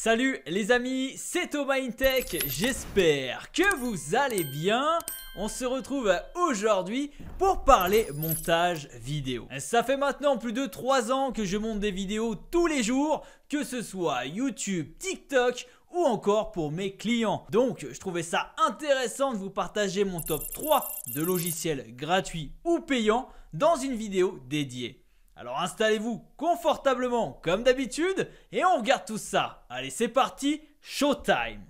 Salut les amis, c'est Thomas InTech, j'espère que vous allez bien. On se retrouve aujourd'hui pour parler montage vidéo. Ça fait maintenant plus de 3 ans que je monte des vidéos tous les jours, que ce soit YouTube, TikTok ou encore pour mes clients. Donc je trouvais ça intéressant de vous partager mon top 3 de logiciels gratuits ou payants dans une vidéo dédiée. Alors installez-vous confortablement comme d'habitude et on regarde tout ça. Allez, c'est parti, showtime!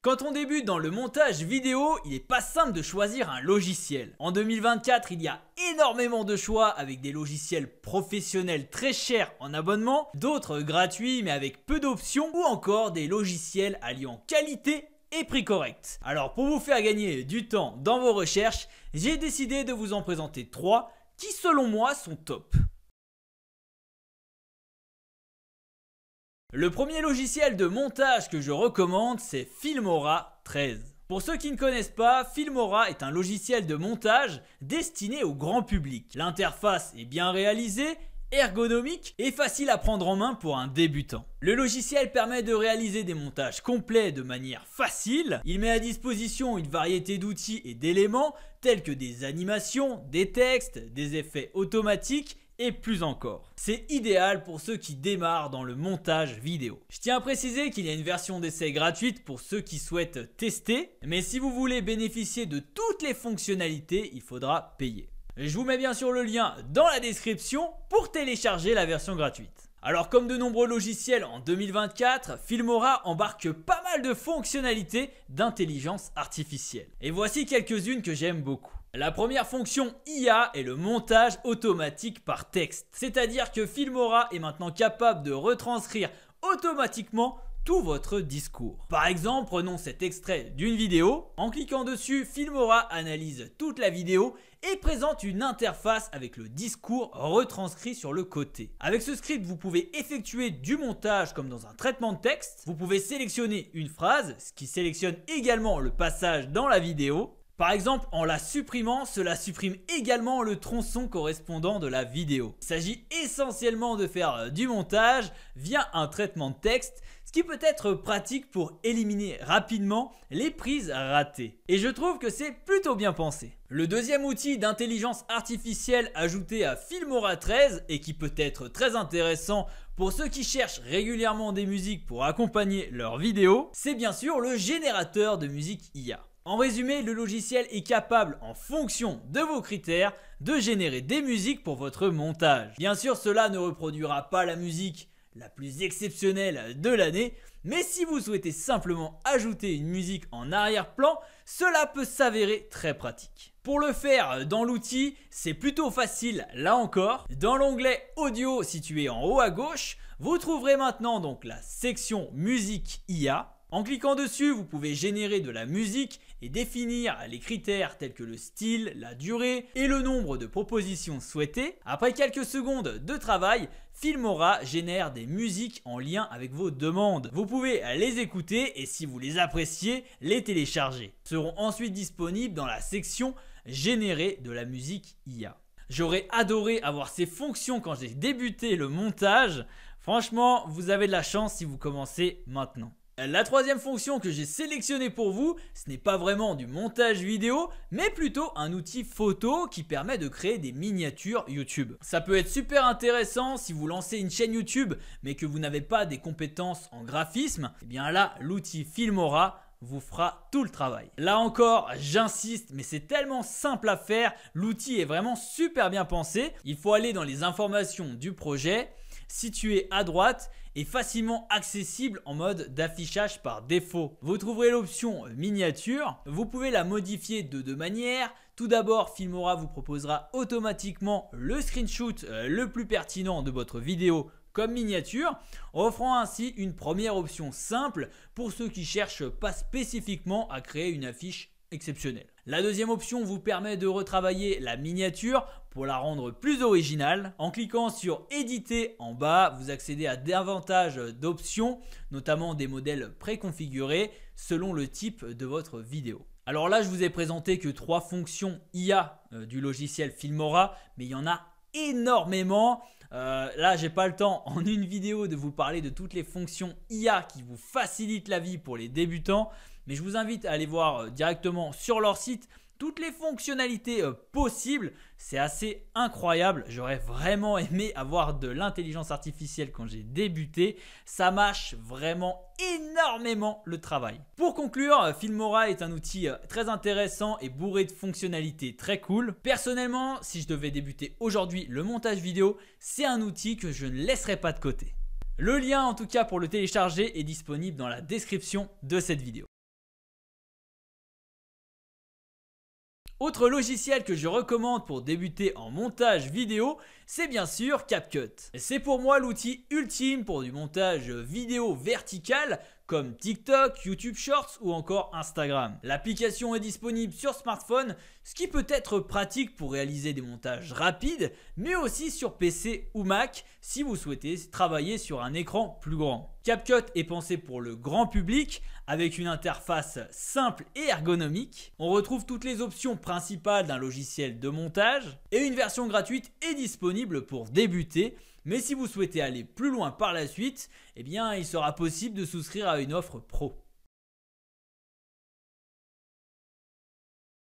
Quand on débute dans le montage vidéo, il n'est pas simple de choisir un logiciel. En 2024, il y a énormément de choix avec des logiciels professionnels très chers en abonnement, d'autres gratuits mais avec peu d'options ou encore des logiciels alliant qualité et prix correct. Alors pour vous faire gagner du temps dans vos recherches, j'ai décidé de vous en présenter 3 qui selon moi sont top. Le premier logiciel de montage que je recommande, c'est Filmora 13. Pour ceux qui ne connaissent pas, Filmora est un logiciel de montage destiné au grand public. L'interface est bien réalisée, ergonomique et facile à prendre en main pour un débutant. Le logiciel permet de réaliser des montages complets de manière facile. Il met à disposition une variété d'outils et d'éléments tels que des animations, des textes, des effets automatiques et plus encore. C'est idéal pour ceux qui démarrent dans le montage vidéo. Je tiens à préciser qu'il y a une version d'essai gratuite pour ceux qui souhaitent tester, mais si vous voulez bénéficier de toutes les fonctionnalités, il faudra payer. Je vous mets bien sûr le lien dans la description pour télécharger la version gratuite. Alors comme de nombreux logiciels en 2024, Filmora embarque pas mal de fonctionnalités d'intelligence artificielle. Et voici quelques-unes que j'aime beaucoup. La première fonction IA est le montage automatique par texte. C'est-à-dire que Filmora est maintenant capable de retranscrire automatiquement tout votre discours. Par exemple, prenons cet extrait d'une vidéo. En cliquant dessus, Filmora analyse toute la vidéo et présente une interface avec le discours retranscrit sur le côté. Avec ce script, vous pouvez effectuer du montage comme dans un traitement de texte. Vous pouvez sélectionner une phrase, ce qui sélectionne également le passage dans la vidéo. Par exemple, en la supprimant, cela supprime également le tronçon correspondant de la vidéo. Il s'agit essentiellement de faire du montage via un traitement de texte, ce qui peut être pratique pour éliminer rapidement les prises ratées. Et je trouve que c'est plutôt bien pensé. Le deuxième outil d'intelligence artificielle ajouté à Filmora 13 et qui peut être très intéressant pour ceux qui cherchent régulièrement des musiques pour accompagner leurs vidéos, c'est bien sûr le générateur de musique IA. En résumé, le logiciel est capable, en fonction de vos critères, de générer des musiques pour votre montage. Bien sûr, cela ne reproduira pas la musique la plus exceptionnelle de l'année, mais si vous souhaitez simplement ajouter une musique en arrière-plan, cela peut s'avérer très pratique. Pour le faire dans l'outil, c'est plutôt facile là encore. Dans l'onglet audio situé en haut à gauche, vous trouverez maintenant donc la section musique IA. En cliquant dessus, vous pouvez générer de la musique et définir les critères tels que le style, la durée et le nombre de propositions souhaitées. Après quelques secondes de travail, Filmora génère des musiques en lien avec vos demandes. Vous pouvez les écouter et si vous les appréciez, les télécharger. Ils seront ensuite disponibles dans la section Générer de la musique IA. J'aurais adoré avoir ces fonctions quand j'ai débuté le montage. Franchement, vous avez de la chance si vous commencez maintenant. La troisième fonction que j'ai sélectionnée pour vous, ce n'est pas vraiment du montage vidéo, mais plutôt un outil photo qui permet de créer des miniatures YouTube. Ça peut être super intéressant si vous lancez une chaîne YouTube, mais que vous n'avez pas des compétences en graphisme. Et bien là, l'outil Filmora vous fera tout le travail. Là encore, j'insiste, mais c'est tellement simple à faire. L'outil est vraiment super bien pensé. Il faut aller dans les informations du projet, situé à droite et facilement accessible en mode d'affichage par défaut. Vous trouverez l'option miniature. Vous pouvez la modifier de deux manières. Tout d'abord, Filmora vous proposera automatiquement le screenshot le plus pertinent de votre vidéo comme miniature, offrant ainsi une première option simple pour ceux qui cherchent pas spécifiquement à créer une affiche exceptionnelle. La deuxième option vous permet de retravailler la miniature pour la rendre plus originale. En cliquant sur éditer en bas, vous accédez à davantage d'options, notamment des modèles préconfigurés selon le type de votre vidéo. Alors là, je vous ai présenté que 3 fonctions IA du logiciel Filmora, mais il y en a énormément. Là, j'ai pas le temps en une vidéo de vous parler de toutes les fonctions IA qui vous facilitent la vie pour les débutants, mais je vous invite à aller voir directement sur leur site toutes les fonctionnalités possibles. C'est assez incroyable. J'aurais vraiment aimé avoir de l'intelligence artificielle quand j'ai débuté. Ça mâche vraiment énormément le travail. Pour conclure, Filmora est un outil très intéressant et bourré de fonctionnalités très cool. Personnellement, si je devais débuter aujourd'hui le montage vidéo, c'est un outil que je ne laisserai pas de côté. Le lien en tout cas pour le télécharger est disponible dans la description de cette vidéo. Autre logiciel que je recommande pour débuter en montage vidéo, c'est bien sûr CapCut. C'est pour moi l'outil ultime pour du montage vidéo vertical comme TikTok, YouTube Shorts ou encore Instagram. L'application est disponible sur smartphone, ce qui peut être pratique pour réaliser des montages rapides, mais aussi sur PC ou Mac si vous souhaitez travailler sur un écran plus grand. CapCut est pensé pour le grand public avec une interface simple et ergonomique. On retrouve toutes les options principales d'un logiciel de montage et une version gratuite est disponible pour débuter. Mais si vous souhaitez aller plus loin par la suite, eh bien, il sera possible de souscrire à une offre pro.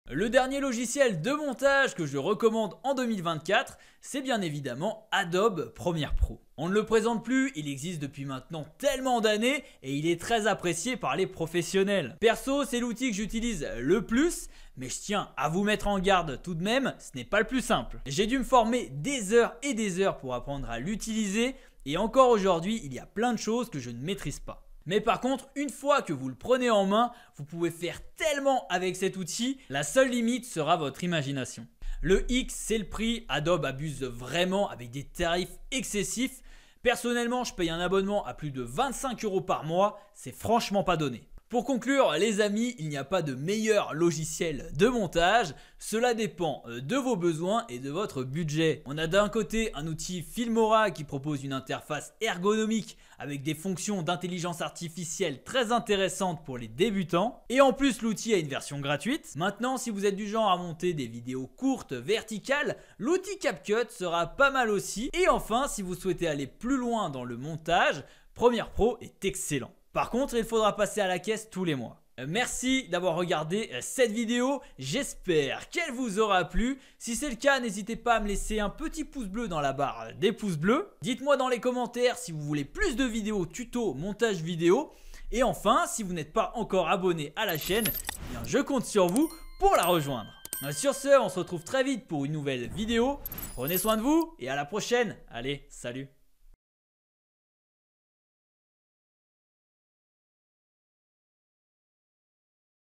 Le dernier logiciel de montage que je recommande en 2024, c'est bien évidemment Adobe Premiere Pro. On ne le présente plus, il existe depuis maintenant tellement d'années et il est très apprécié par les professionnels. Perso, c'est l'outil que j'utilise le plus, mais je tiens à vous mettre en garde tout de même, ce n'est pas le plus simple. J'ai dû me former des heures et des heures pour apprendre à l'utiliser et encore aujourd'hui, il y a plein de choses que je ne maîtrise pas. Mais par contre, une fois que vous le prenez en main, vous pouvez faire tellement avec cet outil, la seule limite sera votre imagination. Le X, c'est le prix, Adobe abuse vraiment avec des tarifs excessifs. Personnellement, je paye un abonnement à plus de 25 € par mois, c'est franchement pas donné. Pour conclure, les amis, il n'y a pas de meilleur logiciel de montage. Cela dépend de vos besoins et de votre budget. On a d'un côté un outil Filmora qui propose une interface ergonomique avec des fonctions d'intelligence artificielle très intéressantes pour les débutants. Et en plus, l'outil a une version gratuite. Maintenant, si vous êtes du genre à monter des vidéos courtes, verticales, l'outil CapCut sera pas mal aussi. Et enfin, si vous souhaitez aller plus loin dans le montage, Premiere Pro est excellent. Par contre, il faudra passer à la caisse tous les mois. Merci d'avoir regardé cette vidéo, j'espère qu'elle vous aura plu. Si c'est le cas, n'hésitez pas à me laisser un petit pouce bleu dans la barre des pouces bleus. Dites-moi dans les commentaires si vous voulez plus de vidéos tuto montage vidéo. Et enfin, si vous n'êtes pas encore abonné à la chaîne, eh bien, je compte sur vous pour la rejoindre. Sur ce, on se retrouve très vite pour une nouvelle vidéo. Prenez soin de vous et à la prochaine. Allez, salut!